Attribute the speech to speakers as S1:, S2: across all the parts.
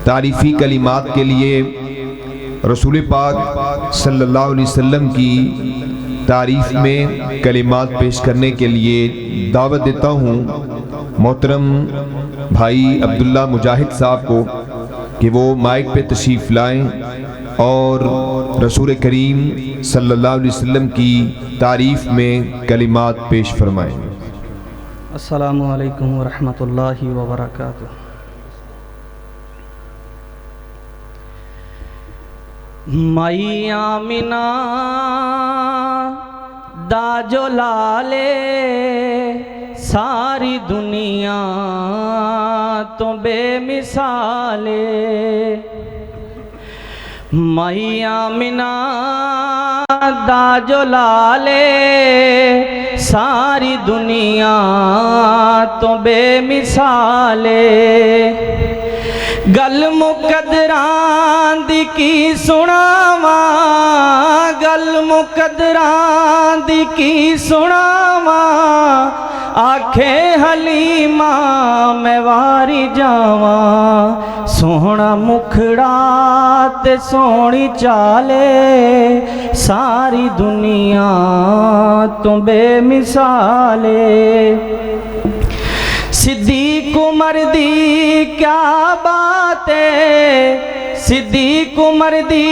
S1: तारीफ़ी कलिमात के लिए रसूल पाक सल्लल्लाहु अलैहि वसल्लम की तारीफ़ में कलिमात पेश करने के लिए दावत देता हूँ मोहतरम भाई अब्दुल्ला मुजाहिद साहब को कि वो माइक पे तशरीफ़ लाएँ और रसूल करीम सल्लल्लाहु अलैहि वसल्लम की तारीफ़ में कलिमात पेश फरमाएँ।
S2: अस्सलामु अलैकुम व रहमतुल्लाहि व बरकातुहू। माई आमिना दा जो लाले सारी दुनिया तो बेमिसाले। माई आमिना दा जो लाले सारी दुनिया तो बेमिसाले। गल मुकदरां दी की सुनावा, गल मुकदरां दी की सुनावा। आखे हलीमा मैं वारी जावा, सोहना मुखड़ा ते सोहनी चाले सारी दुनिया तो बेमिसाले। सिद्दीक उमर दी क्या बात है, सिद्दीक उमर दी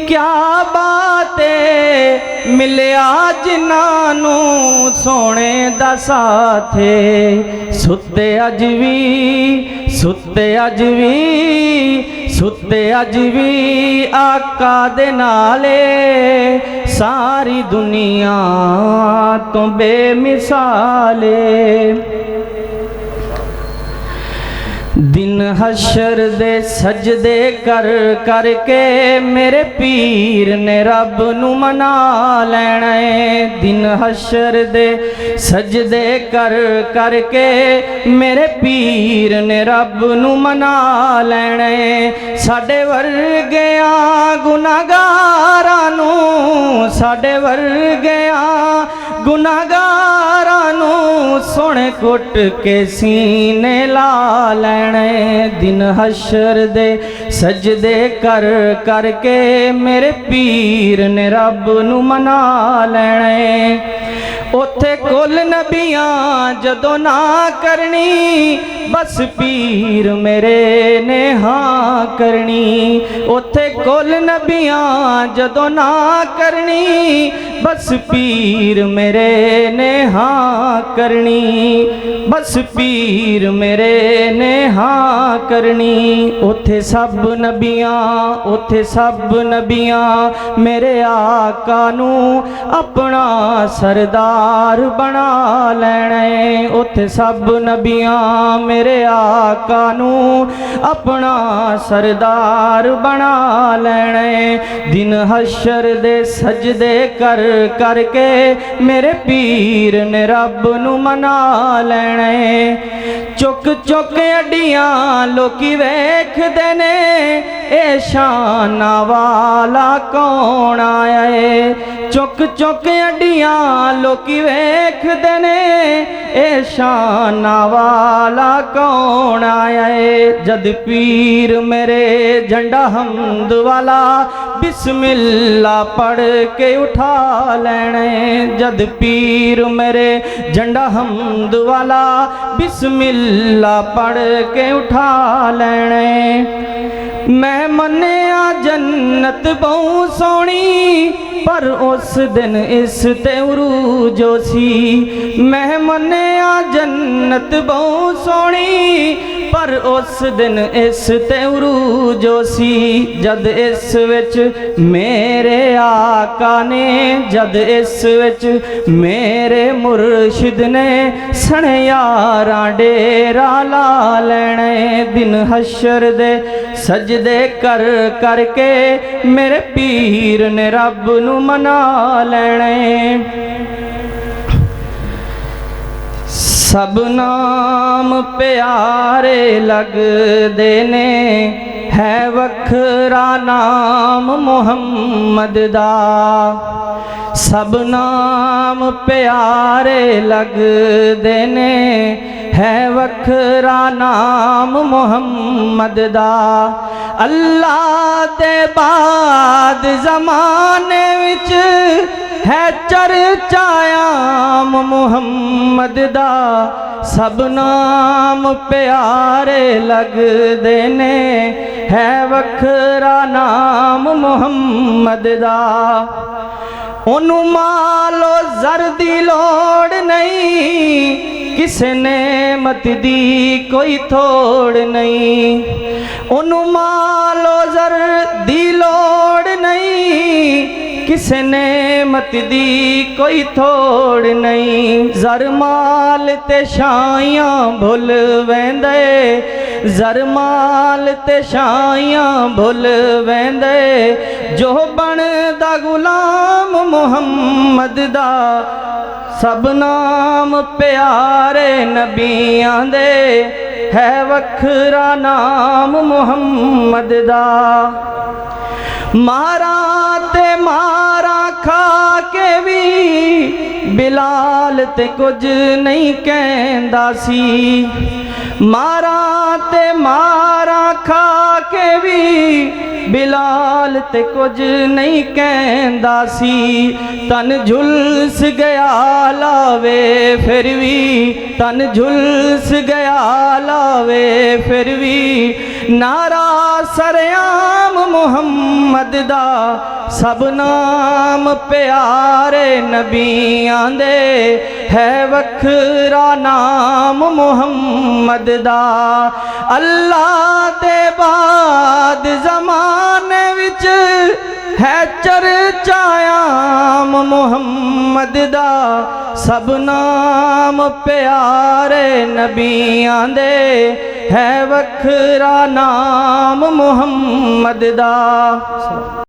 S2: क्या बात है। मिलिया जिन्हानू सोने दा साथे, सुते अज भी सुते अज भी सुते अज भी आका दे नाले सारी दुनिया तो बेमिसाले। दिन हशर दे सजदे कर करके मेरे पीर ने रब नू मना लेना है। दिन हशर दे सजदे कर करके मेरे पीर ने रब नू मना लेना है। साडे वर्गियां गुनाहगारां नू, साडे वर्गियां गुनाहगारां नू सोने कुट के सीने ला लेना। दिन हशर दे सजदे कर करके मेरे पीर ने रब नू मना लेना। उथे कुल नबियां जदों ना करनी, बस पीर मेरे ने हाँ करनी। उथे कुल नबियां जदों ना करनी, बस पीर मेरे ने हाँ करनी। बस पीर मेरे ने हाँ करनी। उथे सब नबियां, उथे सब नबियां मेरे आका नू अपना सरदार बना लेने। उथे सब नबियां मेरे आका नू अपना सरदार बना लेने। दिन हशर दे सजदे कर करके मेरे पीर ने रब नू मना लेने। चुक चुक अड्डियां लोकी वेखदे ने, ए शाना वाला कौन आया है। चुक चुक अड्डियां लोकी वेखदे ने, ए शाना वाला कौन आया है। जद पीर मेरे झंडा हमद वाला बिस्मिल्ला पढ़ के उठा लेने। जद पीर मेरे झंडा हमद वाला बिस्मिल्ला पढ़ के उठा लेने। मैं मन्निया जन्नत बहु सोनी, पर उस दिन इस ते उरूजो सी। मैं मन्निया जन्नत बहु सोनी, पर उस दिन इस ते उरूजो सी। जद इस विच मेरे आका ने, जद इस विच मेरे मुर्शिद ने सने यारां डेरा ला लेने। दिन हशर दे सजदे कर करके मेरे पीर ने रब नू मना लेने। सब नाम प्यारे लगदे ने, है वखरा नाम मुहम्मद दा। सब नाम प्यारे लगदे ने, है वखरा नाम मुहम्मद दा। अल्लाह दे बाद ज़माने विच है चर्चा आम मुहम्मद दा। सब नाम प्यारे लगदे ने, है वखरा नाम मुहम्मद दा। ओनू मालो ज़र दी लोड़ नहीं, किसे नेमत दी कोई थोड़ नहीं। ओनू मालो ज़र दी लोड़ नहीं, किसे नेमत दी कोई थोड़ नहीं। ज़र माल ते शाइयां भुल वेंदे, ज़र माल ते शाइयां भुल वेंदे। जो बनदा गुलाम मुहम्मद दा, सब नाम प्यारे नबियां दे, है वखरा नाम मुहम्मद दा। मारा ते मारा खा के भी बिलाल ते कुछ नहीं कहंदा सी। मारा ते मारा खा के भी बिलाल ते कुछ नहीं कहंदा सी। तन झुलस गया लावे फिर भी, तन झुलस गया लावे फिर भी। नारा सरेआम मुहम्मद दा, सब नाम प्यारे नबियां दे, है वखरा नाम मुहम्मद दा। अल्लाह दे बाद ज़माने विच है चर्चा आम मुहम्मद दा। सब नाम प्यारे नबियां दे, है वखरा नाम मुहम्मद दा।